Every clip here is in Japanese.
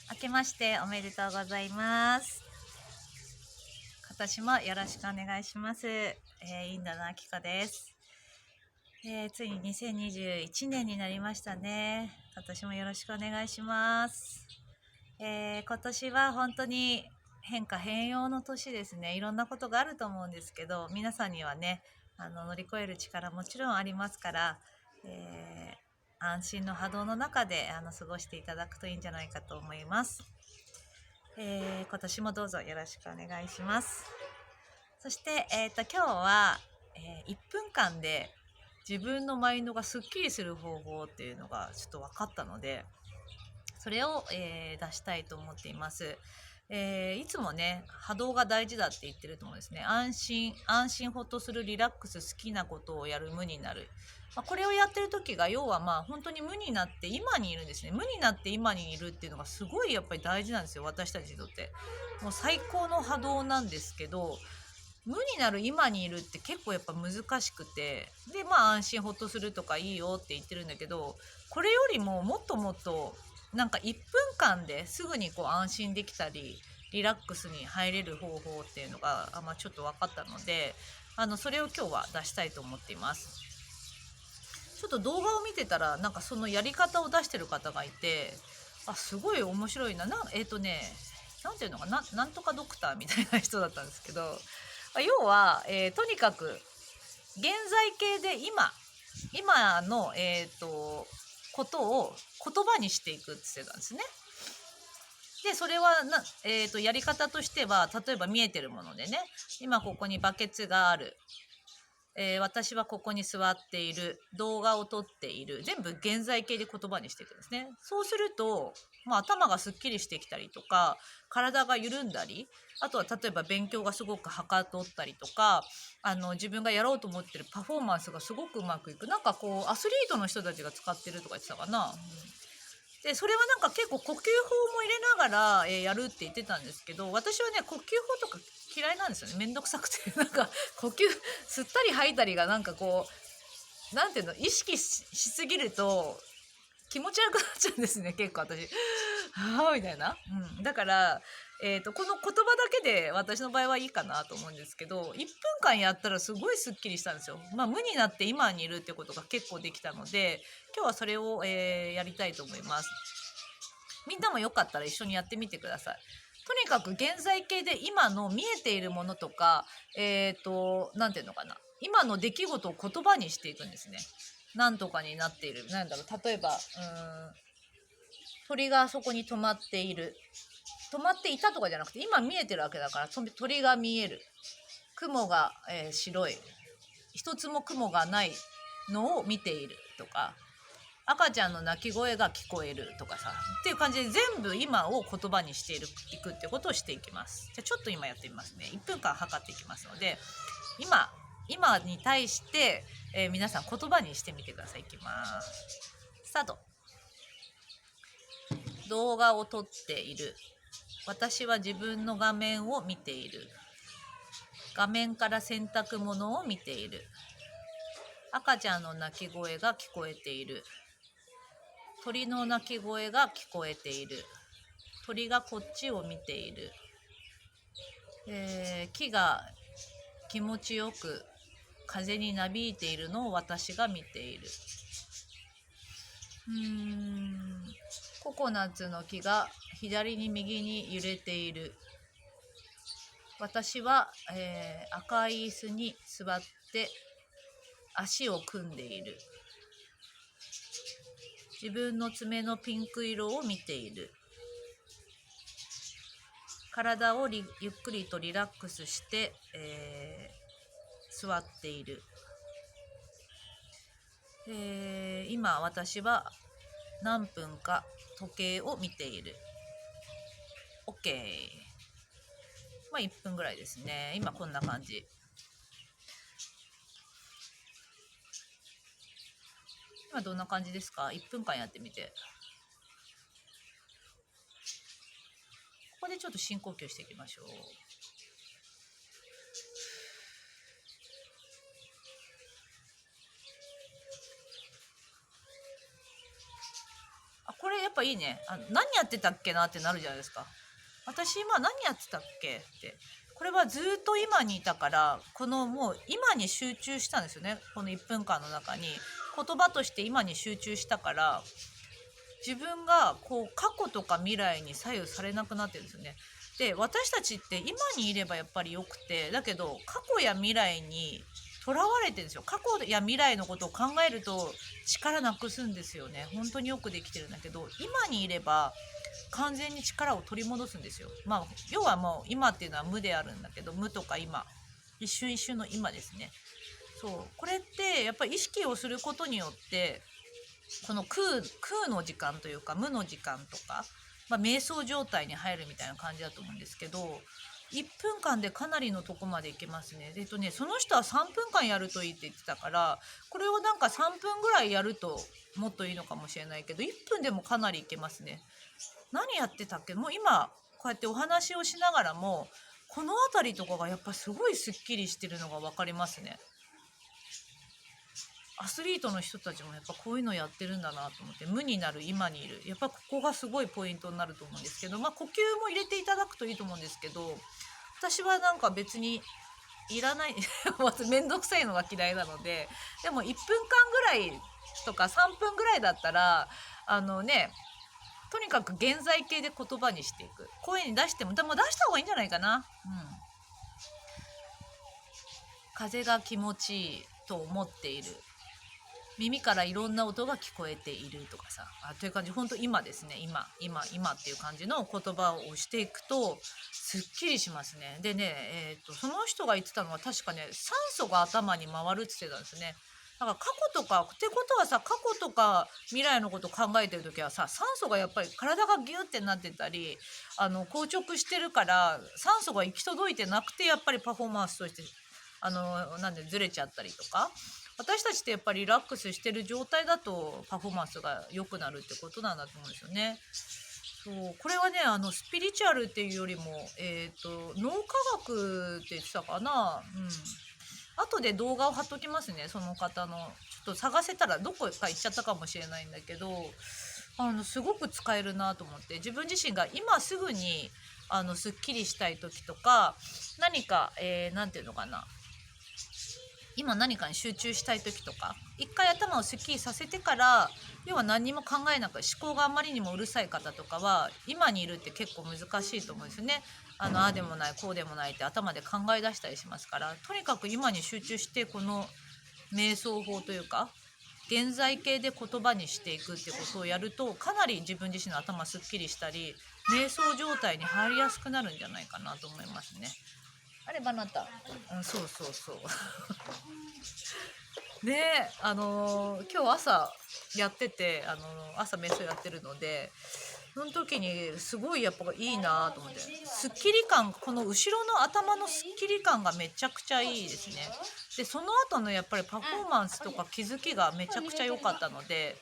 明けましておめでとうございます。今年もよろしくお願いします。インドのあきこです。ついに2021年になりましたね。今年もよろしくお願いします。今年は本当に変化変容の年ですね。いろんなことがあると思うんですけど、皆さんにはね、乗り越える力もちろんありますから、安心の波動の中で過ごしていただくといいんじゃないかと思います。今年もどうぞよろしくお願いします。そして、今日は、1分間で自分のマインドがすっきりする方法っていうのがちょっと分かったので、それを、出したいと思っています。いつもね、波動が大事だって言ってると思うんですね。安心ほっとする、リラックス、好きなことをやる、無になる。これをやってる時が、要は本当に無になって今にいるんですね。無になって今にいるっていうのがすごいやっぱり大事なんですよ、私たちにとって。もう最高の波動なんですけど、無になる今にいるって結構やっぱ難しくて、で安心ほっとするとかいいよって言ってるんだけど、これよりももっともっとなんか1分間ですぐにこう安心できたりリラックスに入れる方法っていうのがちょっと分かったので、それを今日は出したいと思っています。ちょっと動画を見てたらなんかそのやり方を出してる方がいて、すごい面白いな。なんていうのかな、なんとかドクターみたいな人だったんですけど、要は、とにかく現在形で今の、ことを言葉にしていくって言ってたんですね。でそれはやり方としては、例えば見えてるものでね、今ここにバケツがある、私はここに座っている、動画を撮っている、全部現在形で言葉にしていくんですね。そうすると、頭がすっきりしてきたりとか、体が緩んだり、あとは例えば勉強がすごくはかどったりとか、自分がやろうと思ってるパフォーマンスがすごくうまくいく。なんかこうアスリートの人たちが使ってるとか言ってたかな。でそれはなんか結構呼吸法も入れながら、やるって言ってたんですけど、私はね呼吸法とか嫌いなんですよね。めんどくさくてなんか呼吸吸ったり吐いたりがなんかこう、なんていうの、意識しすぎると気持ち悪くなっちゃうんですね、結構私。はあみたいな、だから、この言葉だけで私の場合はいいかなと思うんですけど、1分間やったらすごいすっきりしたんですよ。無になって今にいるってことが結構できたので、今日はそれを、やりたいと思います。みんなもよかったら一緒にやってみてください。とにかく現在形で今の見えているものとか、なんていうのかな、今の出来事を言葉にしていくんですね。なんとかになっている、なんだろう、例えば鳥がそこに止まっている、止まっていたとかじゃなくて今見えてるわけだから、鳥が見える、雲が、白い、一つも雲がないのを見ているとか、赤ちゃんの泣き声が聞こえるとかさ、っていう感じで全部今を言葉にしていくってことをしていきます。じゃあちょっと今やってみますね。1分間測っていきますので、今に対して、皆さん言葉にしてみてください。いきます。スタート。動画を撮っている。私は自分の画面を見ている。画面から洗濯物を見ている。赤ちゃんの泣き声が聞こえている。鳥の鳴き声が聞こえている。鳥がこっちを見ている。木が気持ちよく風になびいているのを私が見ている。ココナッツの木が左に右に揺れている。私は、赤い椅子に座って足を組んでいる。自分の爪のピンク色を見ている。体をゆっくりとリラックスして、座っている。今私は何分か時計を見ている。 OK。 1分ぐらいですね。今こんな感じ。今どんな感じですか？ 1 分間やってみて。ここでちょっと深呼吸していきましょう。これやっぱいいね。何やってたっけなってなるじゃないですか。私今何やってたっけって。これはずっと今にいたから、このもう今に集中したんですよね。この1分間の中に言葉として今に集中したから、自分がこう過去とか未来に左右されなくなってるんですよね。で、私たちって今にいればやっぱりよくて、だけど過去や未来にとらわれてるんですよ。過去や未来のことを考えると力なくすんですよね。本当によくできてるんだけど、今にいれば完全に力を取り戻すんですよ。まあ要はもう今っていうのは無であるんだけど、無とか今、一瞬一瞬の今ですね。そう、これってやっぱり意識をすることによって、この空の時間というか無の時間とか、瞑想状態に入るみたいな感じだと思うんですけど、1分間でかなりのとこまでいけますね。その人は3分間やるといいって言ってたから、これをなんか3分ぐらいやるともっといいのかもしれないけど、1分でもかなりいけますね。何やってたっけ。もう今こうやってお話をしながらも、この辺りとかがやっぱすごいすっきりしてるのが分かりますね。アスリートの人たちもやっぱこういうのやってるんだなと思って、無になる今にいる、やっぱここがすごいポイントになると思うんですけど、呼吸も入れていただくといいと思うんですけど、私はなんか別にいらないめんどくさいのが嫌いなので、でも1分間ぐらいとか3分ぐらいだったらとにかく現在形で言葉にしていく、声に出しても、でも出した方がいいんじゃないかな。風が気持ちいいと思っている、耳からいろんな音が聞こえているとかさ、という感じ、本当今ですね、今っていう感じの言葉をしていくとすっきりしますね。でね、その人が言ってたのは確かね、酸素が頭に回るって言ってたんですね。だから過去とかってことはさ、過去とか未来のことを考えてる時はさ、酸素がやっぱり体がギュッてなってたり、硬直してるから酸素が行き届いてなくて、やっぱりパフォーマンスとしてなんでずれちゃったりとか、私たちってやっぱりリラックスしてる状態だとパフォーマンスが良くなるってことなんだと思うんですよね。そう、これはね、スピリチュアルっていうよりも、脳科学って言ってたかな。後で動画を貼っときますね、その方の。ちょっと探せたらどこか行っちゃったかもしれないんだけど、すごく使えるなと思って、自分自身が今すぐにすっきりしたい時とか、何か、なんていうのかな、今何かに集中したい時とか、一回頭をすっきりさせてから、要は何にも考えなく、思考があまりにもうるさい方とかは今にいるって結構難しいと思うんですよね。ああでもないこうでもないって頭で考え出したりしますから、とにかく今に集中して、この瞑想法というか現在形で言葉にしていくってことをやると、かなり自分自身の頭すっきりしたり、瞑想状態に入りやすくなるんじゃないかなと思いますね。あれバナタ、そうそうそうね。今日朝やってて、朝瞑想やってるので、その時にすごいやっぱいいなと思って、すっきり感、この後ろの頭のすっきり感がめちゃくちゃいいですね。でその後のやっぱりパフォーマンスとか気づきがめちゃくちゃ良かったので、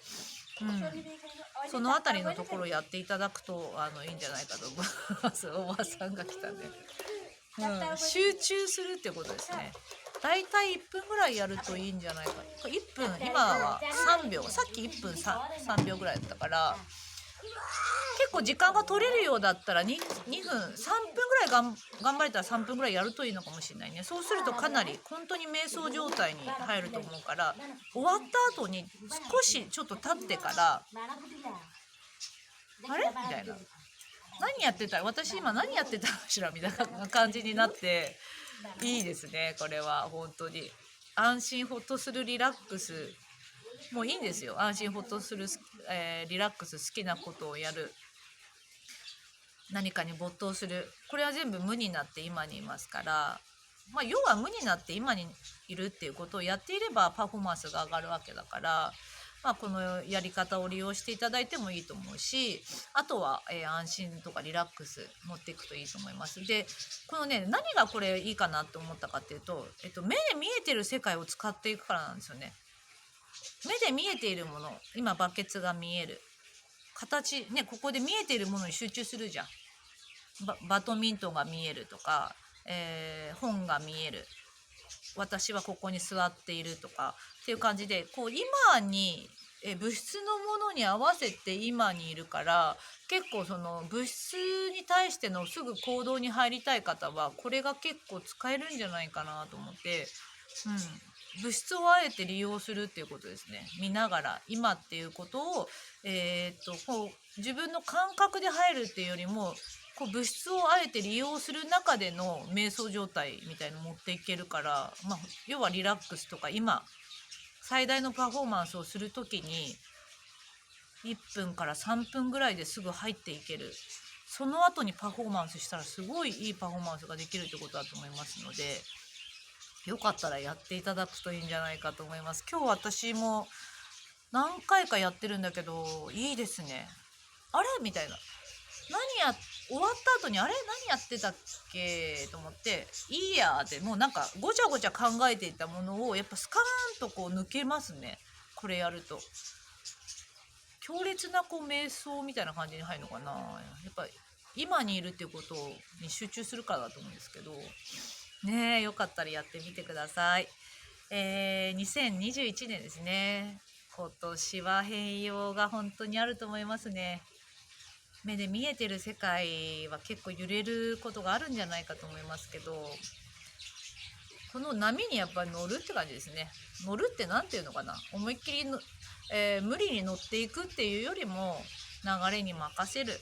その辺りのところをやっていただくといいんじゃないかと思います。おばさんが来たね。集中するってことですね。だいたい1分ぐらいやるといいんじゃないか。1分、今は3秒、さっき1分 3秒ぐらいだったから、結構時間が取れるようだったら 2分、3分ぐらい頑張れたら3分ぐらいやるといいのかもしれないね。そうするとかなり本当に瞑想状態に入ると思うから、終わった後に少しちょっと経ってから、あれみたいな、何やってた、私今何やってたかしらみたいな感じになって、いいですね。これは本当に安心ほっとするリラックス、もういいんですよ。安心ほっとする、リラックス、好きなことをやる、何かに没頭する、これは全部無になって今にいますから、要は無になって今にいるっていうことをやっていればパフォーマンスが上がるわけだから、このやり方を利用していただいてもいいと思うし、あとは、安心とかリラックス持っていくといいと思います。でこのね、何がこれいいかなと思ったかっていうと、目で見えてる世界を使っていくからなんですよね。目で見えているもの、今バケツが見える形ね、ここで見えているものに集中するじゃん。バドミントンが見えるとか、本が見える、私はここに座っているとかっていう感じで、こう今に、物質のものに合わせて今にいるから、結構その物質に対してのすぐ行動に入りたい方はこれが結構使えるんじゃないかなと思って、物質をあえて利用するっていうことですね。見ながら今っていうことを、こう自分の感覚で入るっていうよりも、こう物質をあえて利用する中での瞑想状態みたいに持っていけるから、要はリラックスとか今最大のパフォーマンスをする時に1分から3分ぐらいですぐ入っていける。その後にパフォーマンスしたらすごいいいパフォーマンスができるってことだと思いますので、よかったらやっていただくといいんじゃないかと思います。今日私も何回かやってるんだけど、いいですね。あれみたいな。終わった後にあれ何やってたっけと思って、いいやってもうなんかごちゃごちゃ考えていたものをやっぱスカーンとこう抜けますね。これやると。強烈なこう瞑想みたいな感じに入るのかな。やっぱり今にいるっていうことに集中するからだと思うんですけどね。よかったらやってみてください。2021年ですね。今年は変容が本当にあると思いますね。目で見えてる世界は結構揺れることがあるんじゃないかと思いますけど、この波にやっぱり乗るって感じですね。乗るって何ていうのかな、思いっきりの、無理に乗っていくっていうよりも流れに任せる、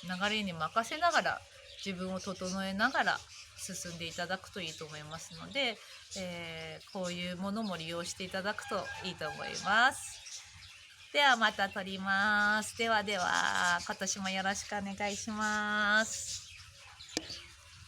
流れに任せながら自分を整えながら進んでいただくといいと思いますので、こういうものも利用していただくといいと思います。ではまた撮ります。ではでは、今年もよろしくお願いします。